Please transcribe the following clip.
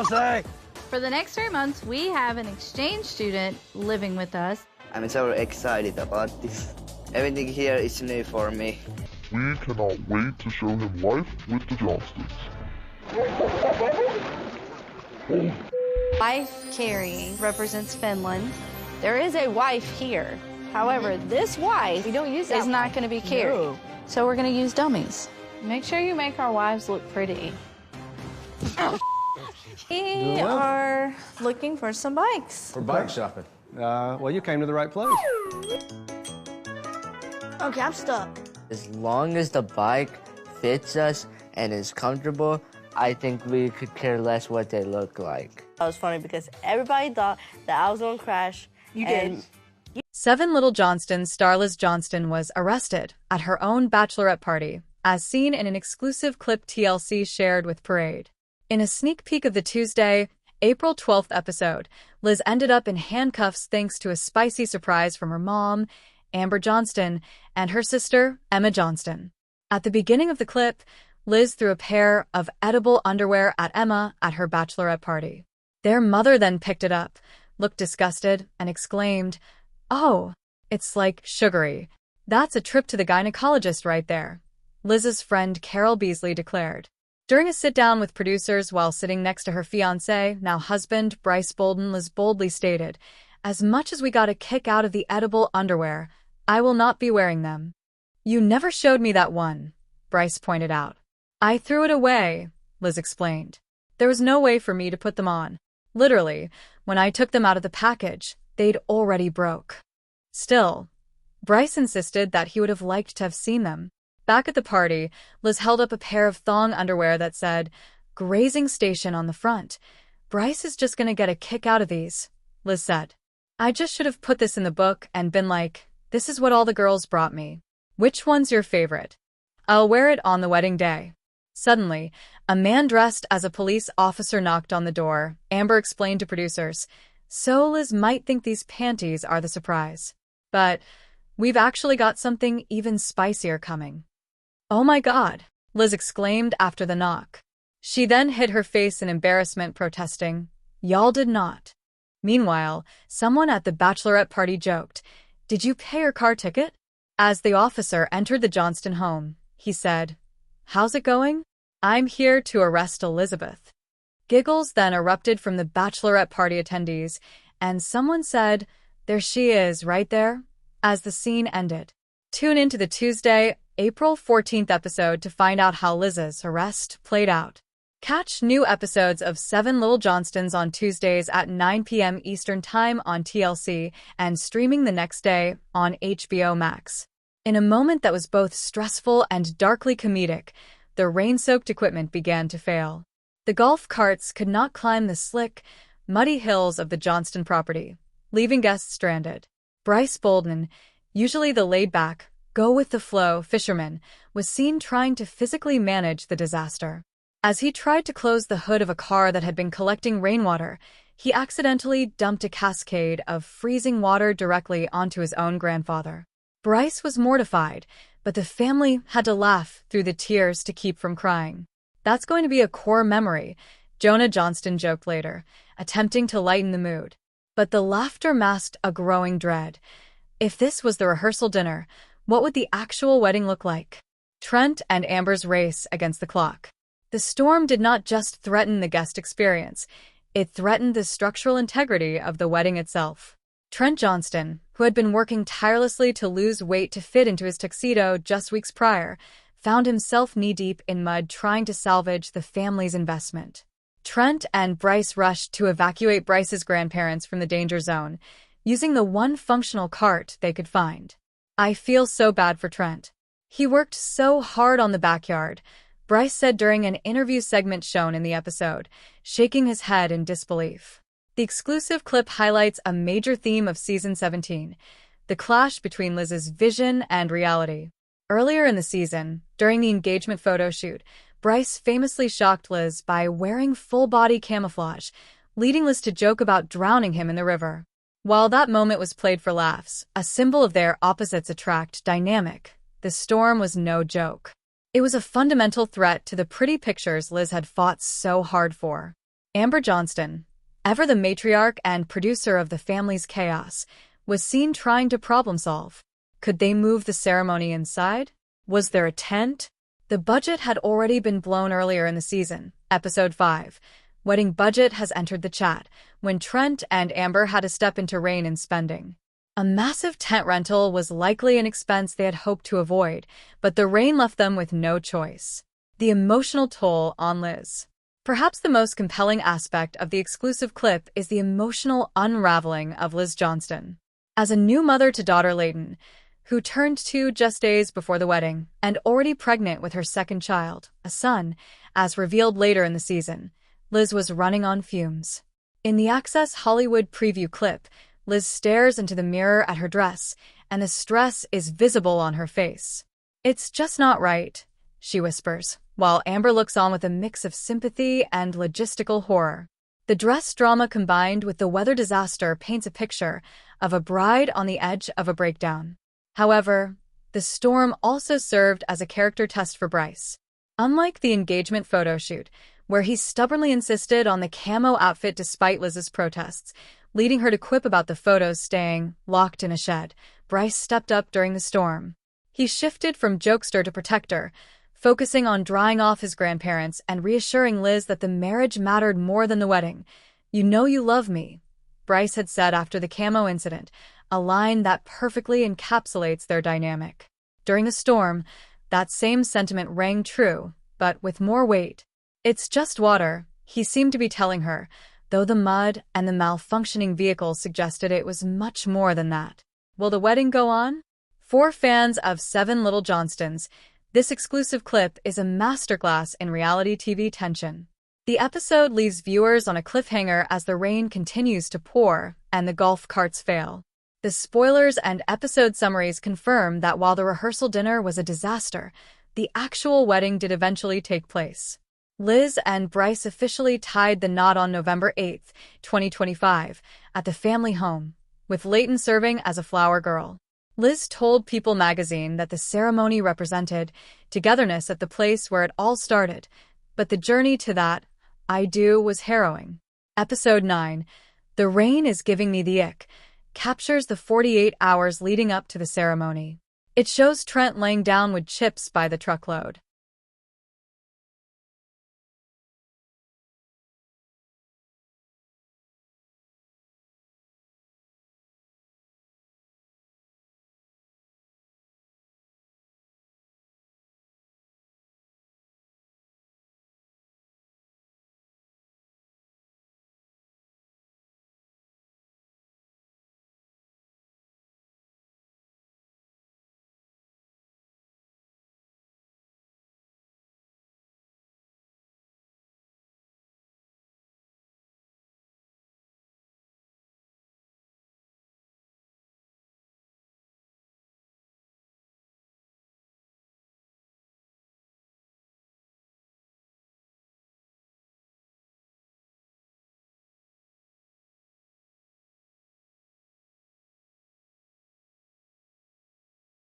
For the next 3 months, we have an exchange student living with us. I'm so excited about this. Everything here is new for me. We cannot wait to show him life with the Johnsons. Wife Carrie represents Finland. There is a wife here. However, this wife we don't use that is not going to be Carrie. No. So we're going to use dummies. Make sure you make our wives look pretty. We are looking for some bikes. For bike shopping. Well, you came to the right place. Okay, I'm stuck. As long as the bike fits us and is comfortable, I think we could care less what they look like. That was funny because everybody thought that I was going to crash. You did. 7 Little Johnstons star Liz Johnston was arrested at her own bachelorette party, as seen in an exclusive clip TLC shared with Parade. In a sneak peek of the Tuesday, April 12th episode, Liz ended up in handcuffs thanks to a spicy surprise from her mom, Amber Johnston, and her sister, Emma Johnston. At the beginning of the clip, Liz threw a pair of edible underwear at Emma at her bachelorette party. Their mother then picked it up, looked disgusted, and exclaimed, "Oh, it's like sugary. That's a trip to the gynecologist right there," Liz's friend Carol Beasley declared. During a sit-down with producers while sitting next to her fiancé, now husband, Bryce Bolden, Liz boldly stated, "As much as we got a kick out of the edible underwear, I will not be wearing them." "You never showed me that one," Bryce pointed out. "I threw it away," Liz explained. "There was no way for me to put them on. Literally, when I took them out of the package, they'd already broke." Still, Bryce insisted that he would have liked to have seen them. Back at the party, Liz held up a pair of thong underwear that said, "Grazing Station" on the front. "Bryce is just gonna get a kick out of these," Liz said. "I just should have put this in the book and been like, this is what all the girls brought me. Which one's your favorite? I'll wear it on the wedding day." Suddenly, a man dressed as a police officer knocked on the door, Amber explained to producers. "So Liz might think these panties are the surprise. But we've actually got something even spicier coming." "Oh my God," Liz exclaimed after the knock. She then hid her face in embarrassment, protesting, "Y'all did not." Meanwhile, someone at the bachelorette party joked, "Did you pay your car ticket?" As the officer entered the Johnston home, he said, "How's it going? I'm here to arrest Elizabeth." Giggles then erupted from the bachelorette party attendees, and someone said, "There she is, right there," as the scene ended. Tune into the Tuesday, April 14th episode to find out how Liz's arrest played out. Catch new episodes of 7 Little Johnstons on Tuesdays at 9 p.m. Eastern Time on TLC and streaming the next day on HBO Max. In a moment that was both stressful and darkly comedic, the rain-soaked equipment began to fail. The golf carts could not climb the slick, muddy hills of the Johnston property, leaving guests stranded. Bryce Bolden, usually the laid-back, go-with-the-flow fisherman, was seen trying to physically manage the disaster. As he tried to close the hood of a car that had been collecting rainwater, he accidentally dumped a cascade of freezing water directly onto his own grandfather. Bryce was mortified, but the family had to laugh through the tears to keep from crying. "That's going to be a core memory," Jonah Johnston joked later, attempting to lighten the mood. But the laughter masked a growing dread. If this was the rehearsal dinner, what would the actual wedding look like? Trent and Amber's race against the clock. The storm did not just threaten the guest experience, it threatened the structural integrity of the wedding itself. Trent Johnston, who had been working tirelessly to lose weight to fit into his tuxedo just weeks prior, found himself knee-deep in mud trying to salvage the family's investment. Trent and Bryce rushed to evacuate Bryce's grandparents from the danger zone, using the one functional cart they could find. "I feel so bad for Trent. He worked so hard on the backyard," Bryce said during an interview segment shown in the episode, shaking his head in disbelief. The exclusive clip highlights a major theme of Season 17, the clash between Liz's vision and reality. Earlier in the season, during the engagement photo shoot, Bryce famously shocked Liz by wearing full-body camouflage, leading Liz to joke about drowning him in the river. While that moment was played for laughs, a symbol of their opposites attract dynamic, the storm was no joke. It was a fundamental threat to the pretty pictures Liz had fought so hard for. Amber Johnston, ever the matriarch and producer of the family's chaos, was seen trying to problem solve. Could they move the ceremony inside? Was there a tent? The budget had already been blown earlier in the season. Episode 5. Wedding budget has entered the chat, when Trent and Amber had to step into rein in spending. A massive tent rental was likely an expense they had hoped to avoid, but the rain left them with no choice. The emotional toll on Liz. Perhaps the most compelling aspect of the exclusive clip is the emotional unraveling of Liz Johnston. As a new mother to daughter Layton, who turned 2 just days before the wedding, and already pregnant with her second child, a son, as revealed later in the season, Liz was running on fumes. In the Access Hollywood preview clip, Liz stares into the mirror at her dress, and the stress is visible on her face. "It's just not right," she whispers, while Amber looks on with a mix of sympathy and logistical horror. The dress drama combined with the weather disaster paints a picture of a bride on the edge of a breakdown. However, the storm also served as a character test for Bryce. Unlike the engagement photo shoot, where he stubbornly insisted on the camo outfit despite Liz's protests, leading her to quip about the photos staying locked in a shed, Bryce stepped up during the storm. He shifted from jokester to protector, focusing on drying off his grandparents and reassuring Liz that the marriage mattered more than the wedding. "You know you love me," Bryce had said after the camo incident, a line that perfectly encapsulates their dynamic. During the storm, that same sentiment rang true, but with more weight. "It's just water," he seemed to be telling her, though the mud and the malfunctioning vehicle suggested it was much more than that. Will the wedding go on? For fans of 7 Little Johnstons, this exclusive clip is a masterclass in reality TV tension. The episode leaves viewers on a cliffhanger as the rain continues to pour and the golf carts fail. The spoilers and episode summaries confirm that while the rehearsal dinner was a disaster, the actual wedding did eventually take place. Liz and Bryce officially tied the knot on November 8, 2025, at the family home, with Layton serving as a flower girl. Liz told People magazine that the ceremony represented togetherness at the place where it all started, but the journey to that "I do" was harrowing. Episode 9, The Rain is Giving Me the Ick, captures the 48 hours leading up to the ceremony. It shows Trent laying down wood chips by the truckload.